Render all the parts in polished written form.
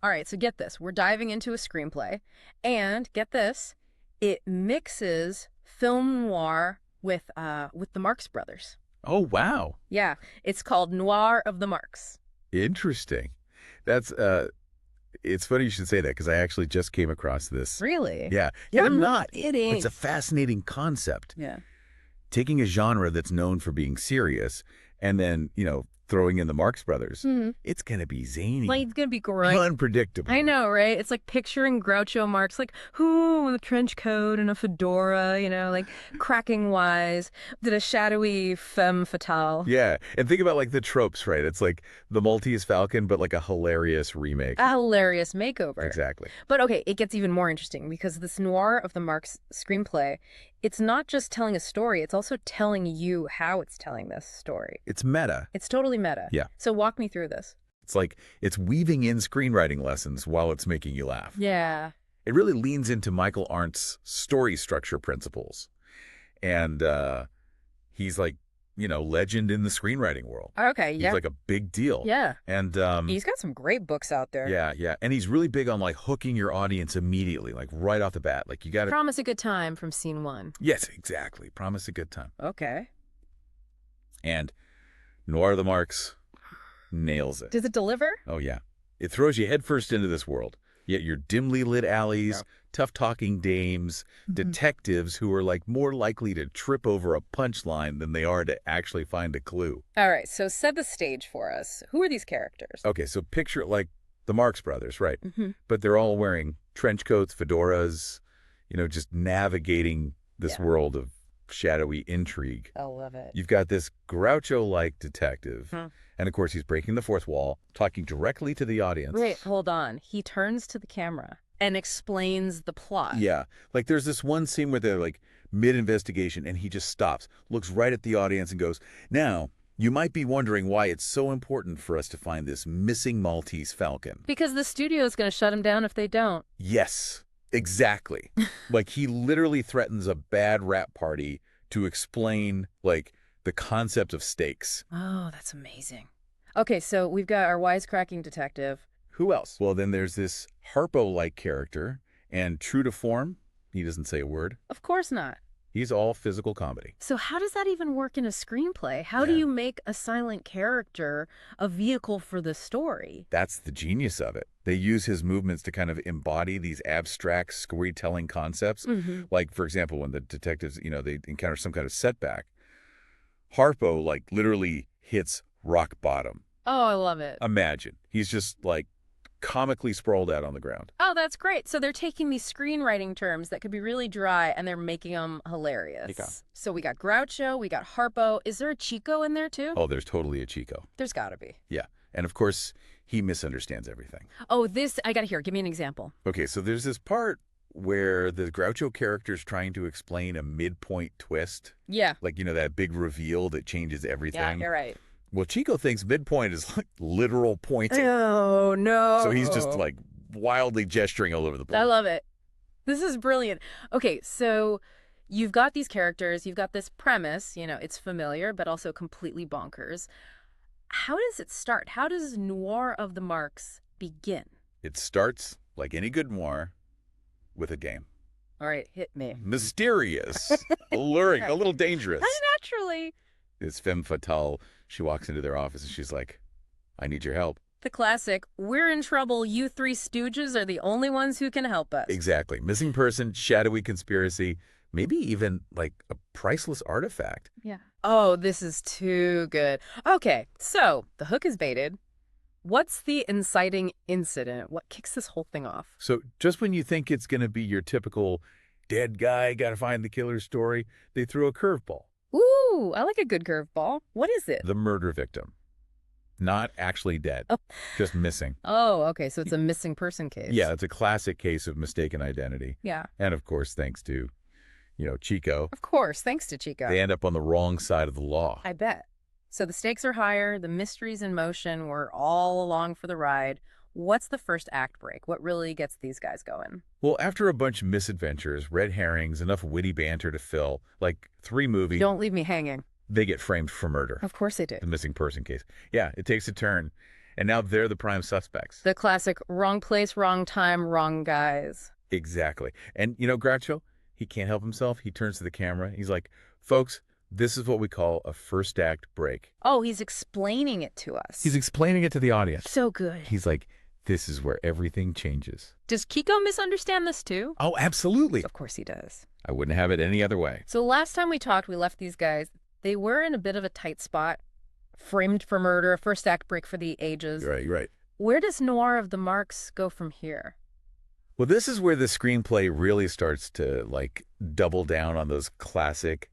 All right, so get this. We're diving into a screenplay. And get this, it mixes film noir with the Marx Brothers. Oh, wow. Yeah, it's called Noir of the Marx. Interesting. That's it's funny you should say that because I actually just came across this. Really? Yeah. You're I'm not. kidding. It's a fascinating concept. Yeah. Taking a genre that's known for being serious and then, throwing in the Marx Brothers, it's going to be zany. Like, it's going to be great. Unpredictable. I know, right? It's like picturing Groucho Marx, like, who with a trench coat and a fedora, like cracking wise, did a shadowy femme fatale. Yeah. And think about like the tropes, right? It's like the Maltese Falcon, but like a hilarious remake. A hilarious makeover. Exactly. But okay, it gets even more interesting because this Noir of the Marx screenplay, it's not just telling a story, it's also telling you how it's telling this story. It's meta. It's totally meta. Yeah. So walk me through this. It's like it's weaving in screenwriting lessons while it's making you laugh. Yeah. It really leans into Michael Arndt's story structure principles. And he's like, legend in the screenwriting world. Okay, yeah. He's like a big deal. Yeah. And he's got some great books out there. yeah. And he's really big on like hooking your audience immediately, like right off the bat. Like you got to Promise a good time from scene one. Yes, exactly. Promise a good time. Okay. And Noir the Marx nails it. Does it deliver? Oh, yeah. It throws you headfirst into this world. Yet your dimly lit alleys, tough-talking dames, detectives who are like more likely to trip over a punchline than they are to actually find a clue. All right, so set the stage for us. Who are these characters? Okay, so picture it like the Marx Brothers, right? But they're all wearing trench coats, fedoras, just navigating this world of shadowy intrigue. I love it. You've got this Groucho-like detective, and of course he's breaking the fourth wall, talking directly to the audience. Wait, hold on. He turns to the camera and explains the plot. Yeah, like there's this one scene where they're like mid-investigation, and he just stops, looks right at the audience and goes, "Now, you might be wondering why it's so important for us to find this missing Maltese Falcon." Because the studio is going to shut him down if they don't. Yes, exactly. Like he literally threatens a bad rap party to explain like the concept of stakes. Oh, that's amazing. Okay, so we've got our wisecracking detective. Who else? Well, then there's this Harpo-like character, and true to form, he doesn't say a word. Of course not. He's all physical comedy. So how does that even work in a screenplay? How do you make a silent character a vehicle for the story? That's the genius of it. They use his movements to kind of embody these abstract storytelling concepts. Like, for example, when the detectives, they encounter some kind of setback, Harpo, like, literally hits rock bottom. Oh, I love it. Imagine. He's just, like, comically sprawled out on the ground. Oh, that's great. So they're taking these screenwriting terms that could be really dry and they're making them hilarious. Yeah. So we got Groucho, we got Harpo. Is there a Chico in there too? Oh, there's totally a Chico. There's got to be. Yeah. And of course, he misunderstands everything. Oh, I got to hear. Give me an example. Okay, so there's this part where the Groucho character's trying to explain a midpoint twist. Yeah. Like, that big reveal that changes everything. Yeah, you're right. Well, Chico thinks midpoint is like literal pointing. Oh, no. So he's just like wildly gesturing all over the place. I love it. This is brilliant. Okay, so you've got these characters, you've got this premise, it's familiar, but also completely bonkers. How does it start? How does Noir of the Marx begin? It starts, like any good noir, with a game. All right, hit me. Mysterious, alluring, a little dangerous. Naturally. This femme fatale, she walks into their office and she's like, "I need your help." The classic, "We're in trouble, you three stooges are the only ones who can help us." Exactly. Missing person, shadowy conspiracy, maybe even like a priceless artifact. Yeah. Oh, this is too good. Okay, so the hook is baited. What's the inciting incident? What kicks this whole thing off? So just when you think it's going to be your typical dead guy, got to find the killer story, they throw a curveball. Ooh, I like a good curveball. What is it? The murder victim. Not actually dead, just missing. Oh, okay, so it's a missing person case. Yeah, it's a classic case of mistaken identity. Yeah. And of course, thanks to, Chico, Of course, thanks to Chico. they end up on the wrong side of the law. I bet. So the stakes are higher, the mystery's in motion, we're all along for the ride. What's the first act break? What really gets these guys going? Well, after a bunch of misadventures, red herrings, enough witty banter to fill, like 3 movies, Don't leave me hanging. they get framed for murder. Of course they do. The missing person case. Yeah, it takes a turn. And now they're the prime suspects. The classic wrong place, wrong time, wrong guys. Exactly. And, Groucho, he can't help himself. He turns to the camera. He's like, folks, this is what we call a first act break. Oh, he's explaining it to us. He's explaining it to the audience. So good. He's like, this is where everything changes. Does Kiko misunderstand this too? Oh, absolutely. Of course he does. I wouldn't have it any other way. So last time we talked, we left these guys. They were in a bit of a tight spot. Framed for murder, a first act break for the ages. Right. Where does Noir of the Marks go from here? Well, this is where the screenplay really starts to, double down on those classic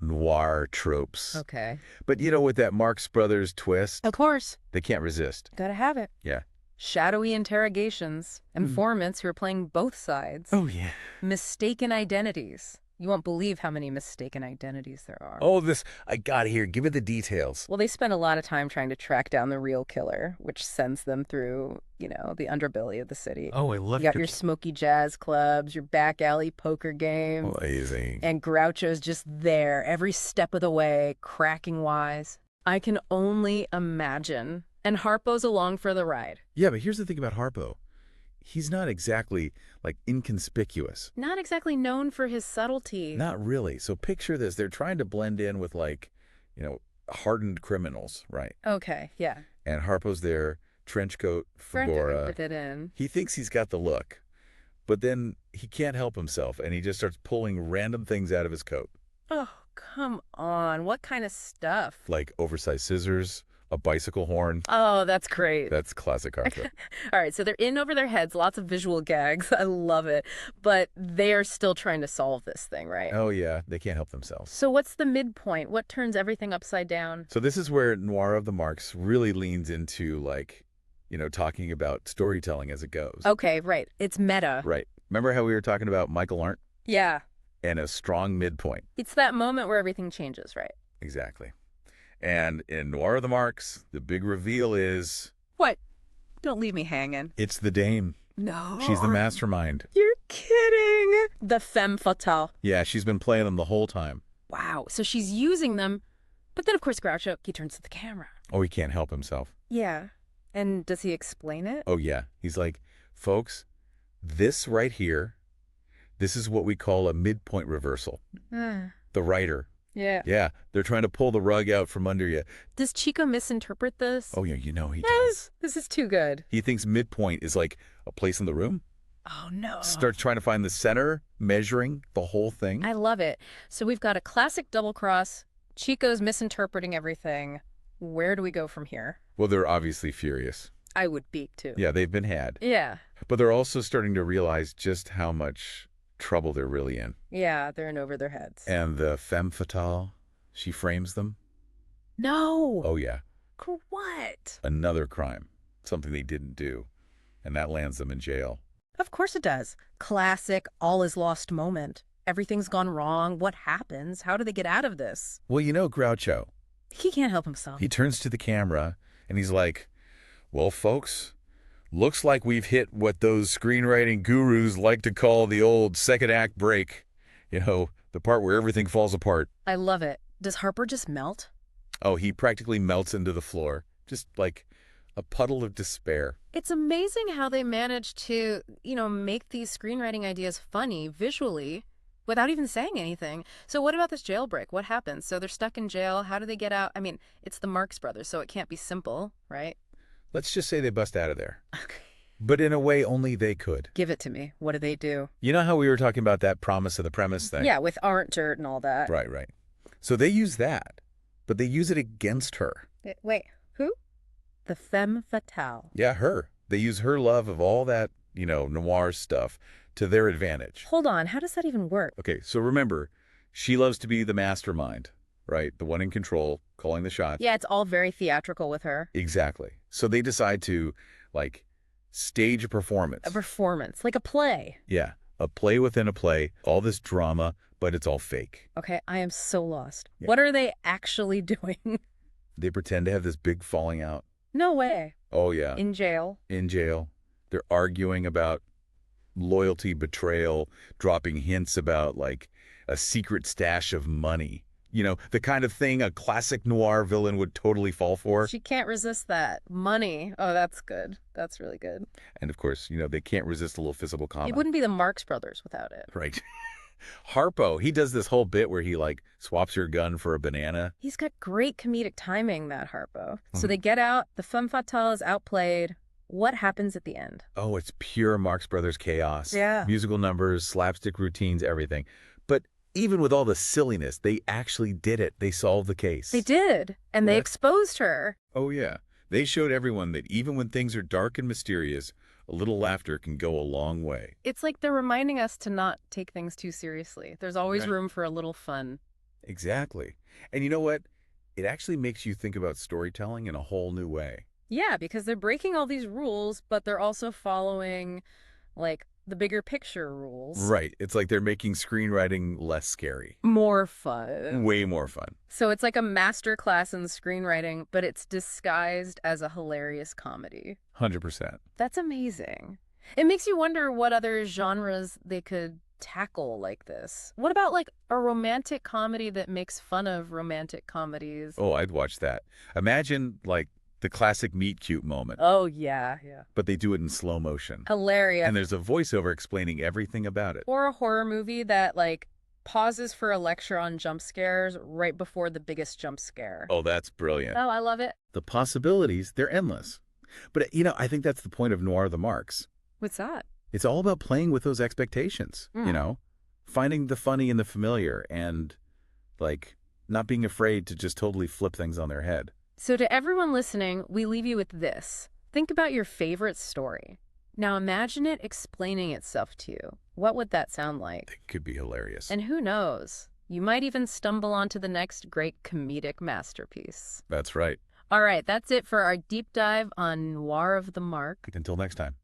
noir tropes. Okay. But, with that Marx Brothers twist, Of course. they can't resist. Gotta have it. Yeah. Shadowy interrogations, informants who are playing both sides. Oh, yeah. Mistaken identities. You won't believe how many mistaken identities there are. Oh, I got here. Give me the details. Well, they spend a lot of time trying to track down the real killer, which sends them through, the underbelly of the city. Oh, I love You got your smoky jazz clubs, your back alley poker game. Amazing. And Groucho's just there every step of the way, cracking wise. I can only imagine. And Harpo's along for the ride. Yeah, but here's the thing about Harpo. He's not exactly, inconspicuous. Not exactly known for his subtlety. Not really. So picture this. They're trying to blend in with, hardened criminals, right? Okay, yeah. And Harpo's there, trench coat, fedora. Fit it in. He thinks he's got the look, but then he can't help himself, and he just starts pulling random things out of his coat. Oh, come on. What kind of stuff? Like oversized scissors, a bicycle horn. Oh, that's great. That's classic Harpo. All right, so they're in over their heads, lots of visual gags. I love it. But they are still trying to solve this thing, right? Oh, yeah. They can't help themselves. So what's the midpoint? What turns everything upside down? So this is where Noir of the Marks really leans into, talking about storytelling as it goes. Okay, right. It's meta. Right. Remember how we were talking about Michael Arndt? Yeah. And a strong midpoint. It's that moment where everything changes, right? Exactly. And in Noir of the Marks, the big reveal is... What? Don't leave me hanging. It's the dame. No. She's the mastermind. You're kidding. The femme fatale. Yeah, she's been playing them the whole time. Wow. So she's using them. But then, of course, Groucho, he turns to the camera. Oh, he can't help himself. Yeah. And does he explain it? Oh, yeah. He's like, folks, this right here, this is what we call a midpoint reversal. The writer. Yeah. Yeah, they're trying to pull the rug out from under you. Does Chico misinterpret this? Oh, yeah, he does. Yes. This is too good. He thinks midpoint is like a place in the room. Oh, no. Starts trying to find the center, measuring the whole thing. I love it. So we've got a classic double cross. Chico's misinterpreting everything. Where do we go from here? Well, they're obviously furious. I would be, too. Yeah, they've been had. Yeah. But they're also starting to realize just how much trouble they're really in. Yeah, they're in over their heads. And the femme fatale, she frames them. No. Oh, yeah. What? Another crime. Something they didn't do. And that lands them in jail. Of course it does. Classic, all is lost moment. Everything's gone wrong. What happens? How do they get out of this? Well, Groucho. He can't help himself. He turns to the camera and he's like, well, folks, looks like we've hit what those screenwriting gurus like to call the old second act break. The part where everything falls apart. I love it. Does Harper just melt? Oh, he practically melts into the floor. Just like a puddle of despair. It's amazing how they manage to, make these screenwriting ideas funny visually without even saying anything. So what about this jailbreak? What happens? So they're stuck in jail. How do they get out? I mean, it's the Marx Brothers, so it can't be simple, right? Let's just say they bust out of there. Okay. But in a way, only they could. Give it to me. What do they do? You know how we were talking about that promise of the premise thing? Yeah, with aren't dirt and all that. Right. So they use that, but they use it against her. Wait, who? The femme fatale. Yeah, her. They use her love of all that, noir stuff to their advantage. Hold on. How does that even work? Okay, so remember, she loves to be the mastermind, right? The one in control, calling the shots. Yeah, it's all very theatrical with her. Exactly. So they decide to, stage a performance. A performance, like a play. Yeah, a play within a play, all this drama, but it's all fake. Okay, I am so lost. Yeah. What are they actually doing? They pretend to have this big falling out. No way. Oh, yeah. In jail. In jail. They're arguing about loyalty, betrayal, dropping hints about, a secret stash of money. You know, the kind of thing a classic noir villain would totally fall for. She can't resist that. Money. Oh, that's good. That's really good. And of course, you know, they can't resist a little physical It comedy. wouldn't be the Marx Brothers without it. Right. Harpo, he does this whole bit where he, like, swaps your gun for a banana. He's got great comedic timing, that Harpo. So Mhm. they get out, the femme fatale is outplayed. What happens at the end? Oh, it's pure Marx Brothers chaos. Yeah. Musical numbers, slapstick routines, everything. But even with all the silliness, they actually did it. They solved the case. They did, and they What? exposed her. Oh, yeah. They showed everyone that even when things are dark and mysterious, a little laughter can go a long way. It's like they're reminding us to not take things too seriously. There's always Right. room for a little fun. Exactly. And you know what? It actually makes you think about storytelling in a whole new way. Yeah, because they're breaking all these rules, but they're also following, like, the bigger picture rules. Right. It's like they're making screenwriting less scary. More fun. Way more fun. So it's like a master class in screenwriting, but it's disguised as a hilarious comedy. 100%. That's amazing. It makes you wonder what other genres they could tackle like this. What about, like, a romantic comedy that makes fun of romantic comedies? Oh, I'd watch that. Imagine, like, the classic meet cute moment, Oh, yeah. but they do it in slow motion. Hilarious. And there's a voiceover explaining everything about it. Or a horror movie that, like, pauses for a lecture on jump scares right before the biggest jump scare. Oh, that's brilliant. Oh, I love it. The possibilities, they're endless. But, you know, I think that's the point of Noir the Marks. What's that? It's all about playing with those expectations, Mm. you know, finding the funny in the familiar and, like, not being afraid to just totally flip things on their head. So to everyone listening, we leave you with this. Think about your favorite story. Now imagine it explaining itself to you. What would that sound like? It could be hilarious. And who knows? You might even stumble onto the next great comedic masterpiece. That's right. All right, that's it for our deep dive on Noir of the Mark. Until next time.